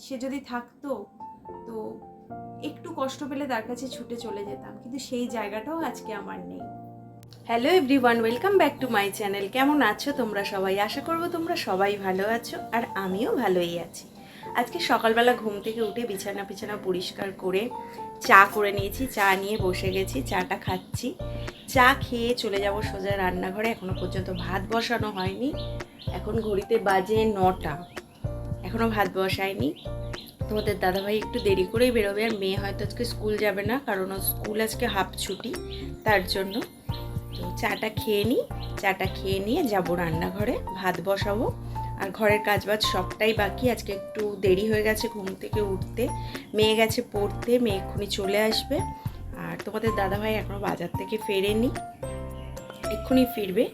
সে যদি থাকতো তো একটু কষ্ট পেলে তার কাছে ছুটে চলে যেতাম, কিন্তু সেই জায়গাটাও আজকে আমার নেই। Hello everyone, welcome back to my channel. কেমন আছো তোমরা সবাই? আশা করবো তোমরা সবাই ভালো আছো, আর আমিও ভালোই আছি। আজকে সকালবেলা ঘুম থেকে উঠে বিছানা পরিষ্কার করে চা করে নিয়েছি, চা নিয়ে বসে গেছি, চাটা খাচ্ছি। চা খেয়ে চলে যাব সোজা রান্নাঘরে। এখনো পর্যন্ত ভাত বসানো হয়নি, এখন ঘড়িতে বাজে 9টা, এখনও ভাত বসায়নি। তোমাদের দাদাভাই একটু দেরি করেই বেরোবে, আর মেয়ে হয়তো আজকে স্কুল যাবে না, কারণ স্কুল আজকে হাফ ছুটি, তার জন্য। তো চাটা খেয়ে নিয়ে যাবো রান্নাঘরে, ভাত বসাবো। আর ঘরের কাজবাজ সবটাই বাকি, আজকে একটু দেরি হয়ে গেছে ঘুম থেকে উঠতে। মেয়ে গেছে পড়তে, মেয়ে এক্ষুনি চলে আসবে। আর তোমাদের দাদাভাই এখনও বাজার থেকে ফেরেনি, এক্ষুনি ফিরবে।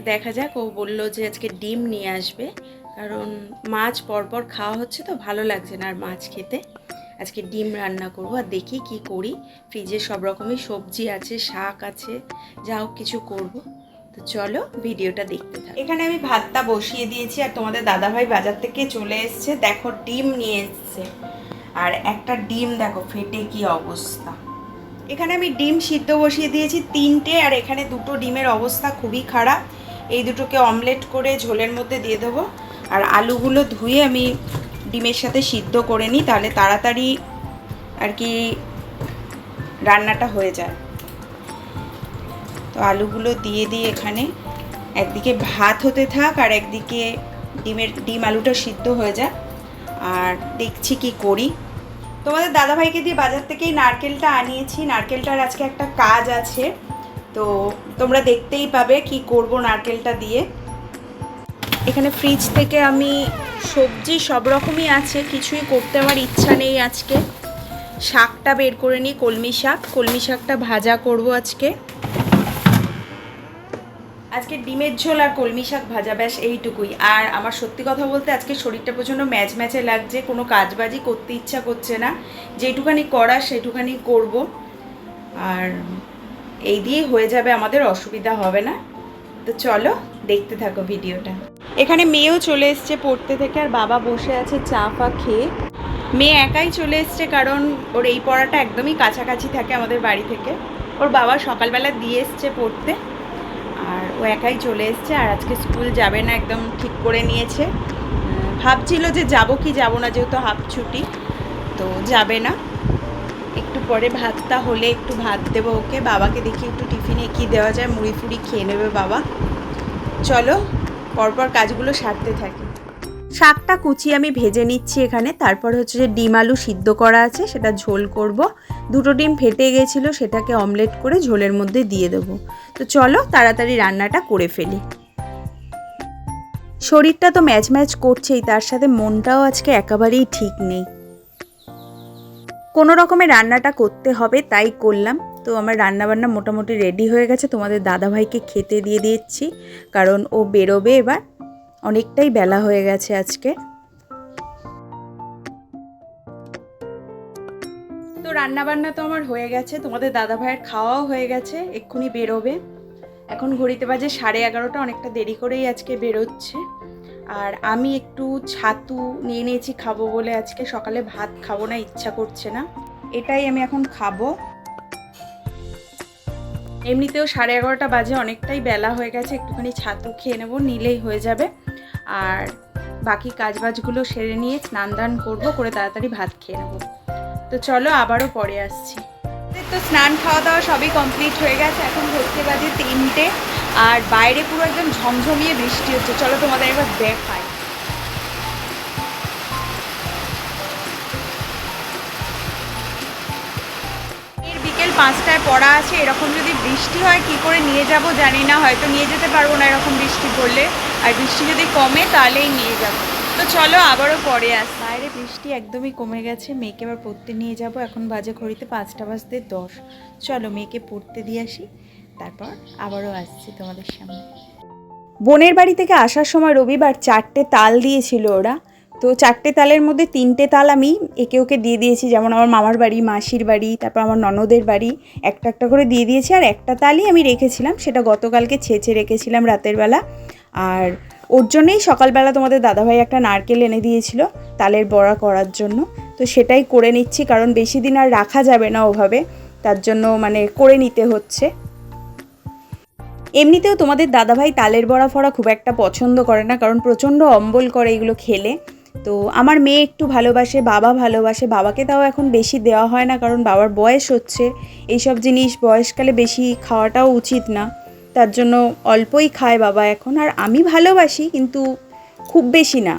দেখা যাক, ও বললো যে আজকে ডিম নিয়ে আসবে, কারণ মাছ পরপর খাওয়া হচ্ছে তো ভালো লাগছে না আর মাছ খেতে। আজকে ডিম রান্না করবো, আর দেখি কি করি। ফ্রিজে সব রকমই সবজি আছে, শাক আছে, যা হোক কিছু করব। তো চলো ভিডিওটা দেখতে থাকো। এখানে আমি ভাতটা বসিয়ে দিয়েছি, আর তোমাদের দাদাভাই বাজার থেকে চলে এসছে। দেখো ডিম নিয়ে এসছে, আর একটা ডিম দেখো ফেটে কি অবস্থা। এখানে আমি ডিম সিদ্ধ বসিয়ে দিয়েছি 3টে, আর এখানে 2টো ডিমের অবস্থা খুবই খারাপ। এই দুটোকে অমলেট করে ঝোলের মধ্যে দিয়ে দেবো। আর আলুগুলো ধুয়ে আমি ডিমের সাথে সিদ্ধ করে নিই, তাহলে তাড়াতাড়ি আর কি রান্নাটা হয়ে যায়। তো আলুগুলো দিয়ে দিই এখানে, একদিকে ভাত হতে থাক আর একদিকে ডিম আলুটা সিদ্ধ হয়ে যায়। আর দেখছি কি করি। তোমাদের দাদাভাইকে দিয়ে বাজার থেকেই নারকেলটা আনিয়েছি, নারকেলটার আজকে একটা কাজ আছে, তো তোমরা দেখতেই পাবে কি করব নারকেলটা দিয়ে। এখানে ফ্রিজ থেকে আমি সবজি সব রকমই আছে, কিছুই করতে আমার ইচ্ছা নেই আজকে। শাকটা বের করে নিই, কলমি শাকটা ভাজা করব আজকে। ডিমের ঝোল আর কলমি শাক ভাজা, ব্যাস এইটুকুই। আর আমার সত্যি কথা বলতে আজকে শরীরটা প্রচণ্ড ম্যাচে লাগছে, কোনো কাজবাজি করতে ইচ্ছা করছে না। যেটুখানি করার সেটুখানি করব, আর এই দিয়েই হয়ে যাবে, আমাদের অসুবিধা হবে না। তো চলো দেখতে থাকো ভিডিওটা। এখানে মেয়েও চলে এসছে পড়তে থেকে, আর বাবা বসে আছে চা ফা খেয়ে। মেয়ে একাই চলে এসছে, কারণ ওর এই পড়াটা একদমই কাছাকাছি থাকে আমাদের বাড়ি থেকে। ওর বাবা সকালবেলা দিয়ে এসছে পড়তে, আর ও একাই চলে এসছে। আর আজকে স্কুল যাবে না, একদম ঠিক করে নিয়েছে। ভাবছিল যে যাবো কি যাবো না, যেহেতু হাফ ছুটি, তো যাবে না। একটু পরে ভাতটা হলে একটু ভাত দেবো ওকে। বাবাকে দেখি একটু টিফিনে কী দেওয়া যায়, মুড়ি ফুড়ি খেয়ে নেবে বাবা। চলো পরপর কাজগুলো সারতে থাকি। শাকটা কুচিয়ে আমি ভেজে নিচ্ছি এখানে, তারপর হচ্ছে যে ডিম আলু সিদ্ধ করা আছে, সেটা ঝোল করব। 2টো ডিম ফেটে গেছিলো, সেটাকে অমলেট করে ঝোলের মধ্যে দিয়ে দেবো। তো চলো তাড়াতাড়ি রান্নাটা করে ফেলি। শরীরটা তো ম্যাচ করছেই, তার সাথে মনটাও আজকে একেবারেই ঠিক নেই। কোনো রকমের রান্নাটা করতে হবে, তাই করলাম। তো আমার রান্নাবান্না মোটামুটি রেডি হয়ে গেছে। তোমাদের দাদাভাইকে খেতে দিয়ে দিচ্ছি, কারণ ও বেরোবে এবার, অনেকটাই বেলা হয়ে গেছে আজকে। তো রান্নাবান্না তো আমার হয়ে গেছে, তোমাদের দাদাভাইয়ের খাওয়াও হয়ে গেছে, এক্ষুনি বেরোবে। এখন ঘড়িতে বাজে 11:30, অনেকটা দেরি করেই আজকে বেরোচ্ছে। আর আমি একটু ছাতু নিয়ে নিয়েছি খাবো বলে, আজকে সকালে ভাত খাবো না, ইচ্ছা করছে না, এটাই আমি এখন খাবো। এমনিতেও 11:30 বাজে, অনেকটাই বেলা হয়ে গেছে, একটুখানি ছাতু খেয়ে নেবো, নিলেই হয়ে যাবে। আর বাকি কাজবাজগুলো সেরে নিয়ে স্নান দান করবো, করে তাড়াতাড়ি ভাত খেয়ে নেবো। তো চলো আবারও পরে আসছি। তো স্নান খাওয়া দাওয়া সবই কমপ্লিট হয়ে গেছে, এখন ঘুরতে বাজে 3টে, আর বাইরে পুরো একদম ঝমঝমিয়ে বৃষ্টি হচ্ছে। চলো তোমাদের একবার দেখাই। বিকেল 5টায় পড়া আছে, এরকম যদি বৃষ্টি হয় কি করে নিয়ে যাব জানি না, হয়তো নিয়ে যেতে পারবো না এরকম বৃষ্টি পড়লে। আর বৃষ্টি যদি কমে তাহলেই নিয়ে যাব। তো চলো আবারও পরে আস। বাইরে বৃষ্টি একদমই কমে গেছে, মেয়েকে এবার পড়তে নিয়ে যাব। এখন বাজে ঘড়িতে 5:10। চলো মেয়েকে পড়তে দিয়ে আসি, তারপর আবারও আসছি তোমাদের সামনে। বোনের বাড়ি থেকে আসার সময় রবিবার 4টে তাল দিয়েছিল ওরা, তো 4টে তালের মধ্যে 3টে তাল আমি একে ওকে দিয়ে দিয়েছি, যেমন আমার মামার বাড়ি, মাসির বাড়ি, তারপর আমার ননদের বাড়ি, একটা একটা করে দিয়ে দিয়েছি। আর একটা তালই আমি রেখেছিলাম, সেটা গতকালকে ছেঁচে রেখেছিলাম রাতের বেলা। আর ওর জন্যই সকালবেলা তোমাদের দাদাভাই একটা নারকেল এনে দিয়েছিল তালের বড়া করার জন্য। তো সেটাই করে নিচ্ছি, কারণ বেশি দিন আর রাখা যাবে না ওভাবে, তার জন্য করে নিতে হচ্ছে। এমনিতেও তোমাদের দাদাভাই তালের বড়া ফড়া খুব একটা পছন্দ করে না, কারণ প্রচণ্ড অম্বল করে এগুলো খেলে। তো আমার মেয়ে একটু ভালোবাসে, বাবা ভালোবাসে, বাবাকে তাও এখন বেশি দেওয়া হয় না, কারণ বাবার বয়স হচ্ছে, এইসব জিনিস বয়সকালে বেশি খাওয়াটাও উচিত না, তার জন্য অল্পই খায় বাবা এখন। আর আমি ভালোবাসি, কিন্তু খুব বেশি না,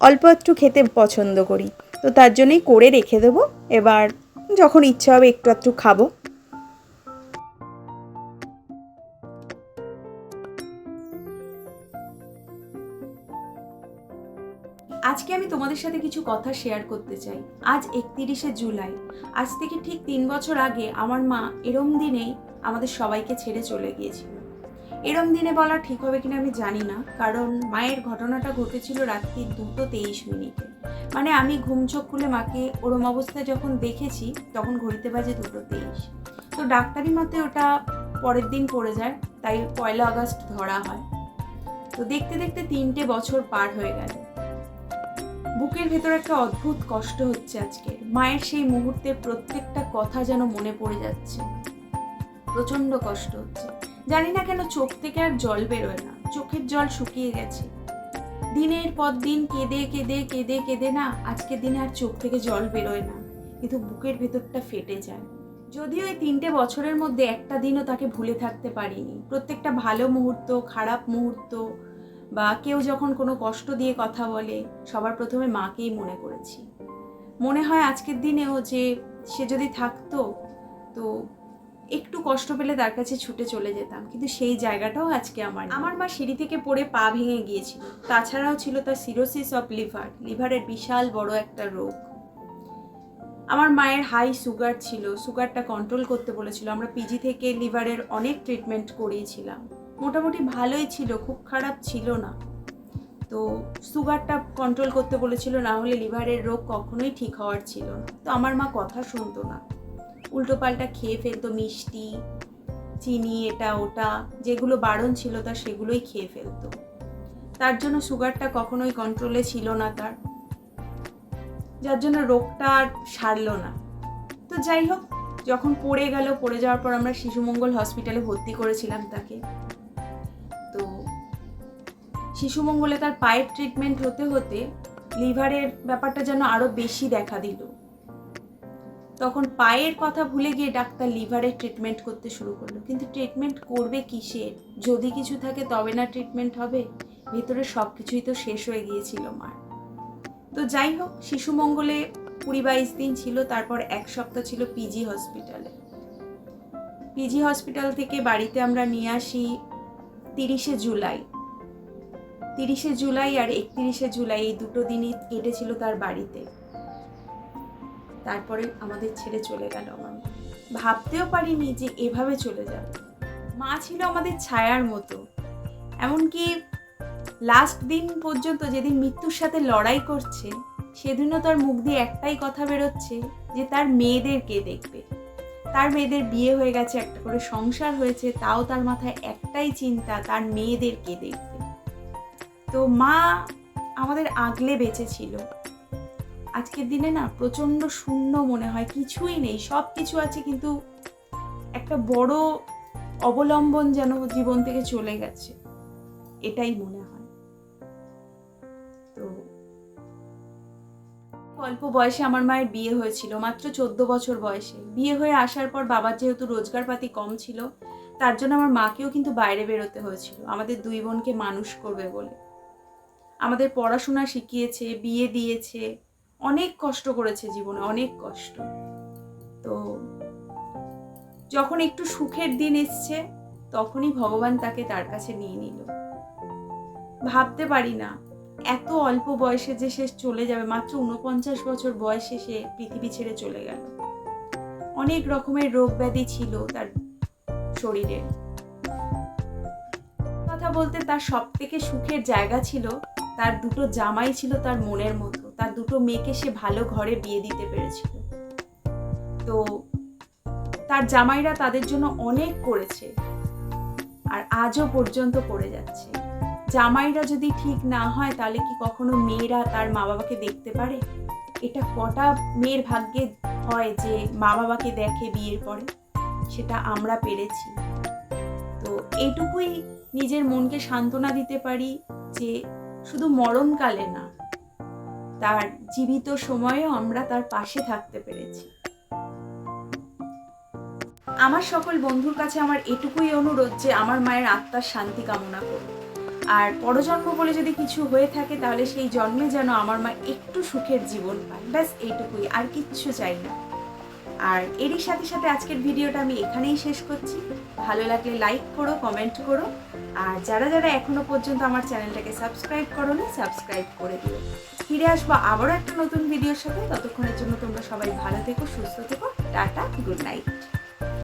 অল্প একটু খেতে পছন্দ করি। তো তার জন্যই করে রেখে দেবো, এবার যখন ইচ্ছা হবে একটু একটু খাবো। আজকে আমি তোমাদের সাথে কিছু কথা শেয়ার করতে চাই। আজ 31শে জুলাই, আজ থেকে ঠিক 3 বছর আগে আমার মা এরম দিনেই আমাদের সবাইকে ছেড়ে চলে গিয়েছিল। এরম দিনে বলা ঠিক হবে কিনা আমি জানি না, কারণ মায়ের ঘটনাটা ঘটেছিল রাত্রি 2:23। আমি ঘুম চোখ খুলে মাকে ওরম অবস্থায় যখন দেখেছি তখন ঘড়িতে বাজে 2:23। তো ডাক্তারি মতে ওটা পরের দিন পড়ে যায়, তাই 1 আগস্ট ধরা হয়। তো দেখতে দেখতে 3টে বছর পার হয়ে গেল। বুকের ভেতর একটা অদ্ভুত কষ্ট হচ্ছে আজকে। মায়ের সেই মুহূর্তের প্রত্যেকটা কথা যেন মনে পড়ে যাচ্ছে, প্রচন্ড কষ্ট হচ্ছে। জানি না কেন চোখ থেকে আর জল বেরোয় না, চোখের জল শুকিয়ে গেছে। দিনের পর দিন কেঁদে কেঁদে কেঁদে কেঁদে না আজকের দিনে আর চোখ থেকে জল বেরোয় না, কিন্তু বুকের ভেতরটা ফেটে যায়। যদিও এই 3টে বছরের মধ্যে একটা দিনও তাকে ভুলে থাকতে পারিনি। প্রত্যেকটা ভালো মুহূর্ত, খারাপ মুহূর্ত, বা কেউ যখন কোনো কষ্ট দিয়ে কথা বলে, সবার প্রথমে মাকেই মনে করেছি। মনে হয় আজকের দিনেও যে সে যদি থাকতো তো একটু কষ্ট পেলে তার কাছে ছুটে চলে যেতাম, কিন্তু সেই জায়গাটাও আজকে আমার মা সিঁড়ি থেকে পড়ে পা ভেঙে গিয়েছিল। তাছাড়াও ছিল তার সিরোসিস অফ লিভারের বিশাল বড় একটা রোগ। আমার মায়ের হাই সুগার ছিল, সুগারটা কন্ট্রোল করতে বলেছিল। আমরা পিজি থেকে লিভারের অনেক ট্রিটমেন্ট করিয়েছিলাম, মোটামুটি ভালোই ছিল, খুব খারাপ ছিল না। তো সুগারটা কন্ট্রোল করতে বলেছিল, না হলে লিভারের রোগ কখনোই ঠিক হওয়ার ছিল না। তো আমার মা কথা শুনতো না, উল্টোপাল্টা খেয়ে ফেলতো, মিষ্টি, চিনি, এটা ওটা, যেগুলো বারণ ছিল তার সেগুলোই খেয়ে ফেলতো। তার জন্য সুগারটা কখনোই কন্ট্রোলে ছিল না তার, যার জন্য রোগটা আর সারলো না। তো যাই হোক, যখন পড়ে যাওয়ার পর আমরা শিশুমঙ্গল হসপিটালে ভর্তি করেছিলাম তাকে। তো শিশুমঙ্গলে তার পায়ের ট্রিটমেন্ট হতে হতে লিভারের ব্যাপারটা যেন আরো বেশি দেখা দিল। তখন পায়ের কথা ভুলে গিয়ে ডাক্তার লিভারের ট্রিটমেন্ট করতে শুরু করলো। কিন্তু ট্রিটমেন্ট করবে কিসের? যদি কিছু থাকে তবে না ট্রিটমেন্ট হবে, ভেতরে সব কিছুই তো শেষ হয়ে গিয়েছিল মার। তো যাই হোক, শিশুমঙ্গলে 20-22 দিন ছিল, তারপর 1 সপ্তাহ ছিল পিজি হসপিটালে। পিজি হসপিটাল থেকে বাড়িতে আমরা নিয়ে আসি 30শে জুলাই। 30শে জুলাই আর 31শে জুলাই এই 2 দিনই কেটেছিল তার বাড়িতে। তারপরে আমাদের ছেড়ে চলে গেল আমার মা। ভাবতেও পারিনি যে এভাবে চলে যাবে। মা ছিল আমাদের ছায়ার মতো। এমনকি লাস্ট দিন পর্যন্ত, যেদিন মৃত্যুর সাথে লড়াই করছে, সেদিনও তার মুখ দিয়ে একটাই কথা বেরোচ্ছে যে তার মেয়েদের কে দেখবে। তার মেয়েদের বিয়ে হয়ে গেছে, একটা করে সংসার হয়েছে, তাও তার মাথায় একটাই চিন্তা, তার মেয়েদের কে দেখবে। তো মা আমাদের আগলে বেঁচে ছিল। আজকের দিনে না প্রচণ্ড শূন্য মনে হয়, কিছুই নেই, সব কিছু আছে কিন্তু একটা বড় অবলম্বন যেন জীবন থেকে চলে গেছে, এটাই মনে হয়। তো অল্প বয়সে আমার মায়ের বিয়ে হয়েছিল, মাত্র 14 বছর বয়সে। বিয়ে হয়ে আসার পর বাবার যেহেতু রোজগারপাতি কম ছিল, তার জন্য আমার মাকেও কিন্তু বাইরে বেরোতে হয়েছিল আমাদের 2 বোনকে মানুষ করবে বলে। আমাদের পড়াশোনা শিখিয়েছে, বিয়ে দিয়েছে, অনেক কষ্ট করেছে জীবনে, অনেক কষ্ট। তো যখন একটু সুখের দিন এসছে, তখনই ভগবান তাকে তার কাছে নিয়ে নিল। ভাবতে পারি না এত অল্প বয়সে যে সে চলে যাবে, মাত্র 49 বছর বয়সে সে পৃথিবী ছেড়ে চলে গেল। অনেক রকমের রোগ ব্যাধি ছিল তার শরীরে। কথা বলতে তার সব থেকে সুখের জায়গা ছিল তার 2টো জামাই ছিল তার মনের মতো। তার 2টো মেয়েকে সে ভালো ঘরে বিয়ে দিতে পেরেছিল। তো তার জামাইরা তাদের জন্য অনেক করেছে, আর আজও পর্যন্ত করে যাচ্ছে। জামাইরা যদি ঠিক না হয় তাহলে কি কখনো মেয়েরা তার মা বাবাকে দেখতে পারে? এটা কটা মেয়ের ভাগ্যে হয় যে মা বাবাকে দেখে বিয়ের পরে? সেটা আমরা পেরেছি। তো এইটুকুই নিজের মনকে সান্ত্বনা দিতে পারি যে শুধু মরণকালে না, তার জীবিত সময়েও আমরা তার পাশে থাকতে পেরেছি। আমার সকল বন্ধুর কাছে আমার এটুকুই অনুরোধ যে আমার মায়ের আত্মার শান্তি কামনা করুন। আর পরজন্ম বলে যদি কিছু হয়ে থাকে তাহলে সেই জন্মে যেন আমার মা একটু সুখের জীবন পায়, ব্যাস এইটুকুই, আর কিচ্ছু চাই না। আর এরই সাথে সাথে আজকের ভিডিওটা আমি এখানেই শেষ করছি। ভালো লাগলে লাইক করো, কমেন্ট করো, আর যারা যারা এখনো পর্যন্ত আমার চ্যানেলটাকে সাবস্ক্রাইব করো না, সাবস্ক্রাইব করে দিও। ফিরে আসবো আবারও একটা নতুন ভিডিওর সাথে। ততক্ষণের জন্য তোমরা সবাই ভালো থেকো, সুস্থ থেকো। Tata, good night.